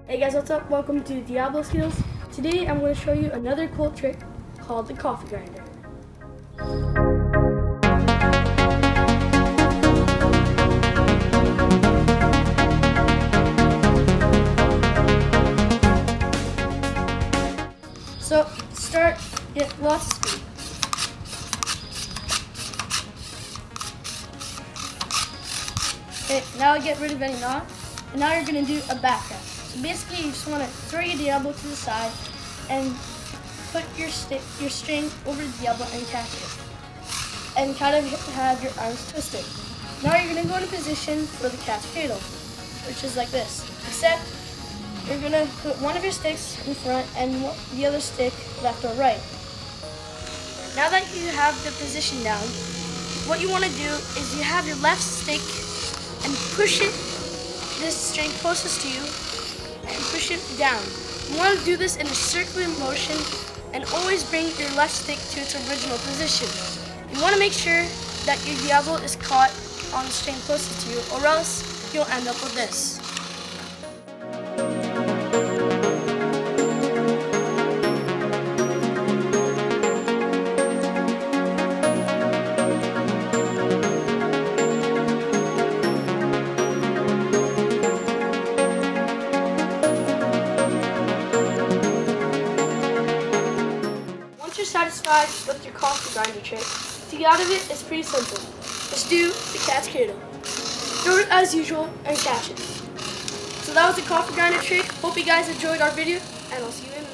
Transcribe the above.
Hey guys, what's up? Welcome to DiaboloSkillz. Today I'm going to show you another cool trick called the coffee grinder. So start, get lots of speed. Okay, now get rid of any knot. And now you're going to do a back cut. So basically you just want to throw your Diabolo to the side and put your string over the Diabolo and catch it. And kind of have your arms twisted. Now you're going to go in a position for the catch cradle, which is like this. Except you're going to put one of your sticks in front and the other stick left or right. Now that you have the position down, what you want to do is you have your left stick and push it, this string closest to you, and push it down. You want to do this in a circular motion and always bring your left stick to its original position. You want to make sure that your Diabolo is caught on the string closest to you, or else you'll end up with this. Once you're satisfied with your coffee grinder trick, to get out of it, it's pretty simple. Just do the catch cradle. Throw it as usual and catch it. So that was the coffee grinder trick. Hope you guys enjoyed our video, and I'll see you in the next one.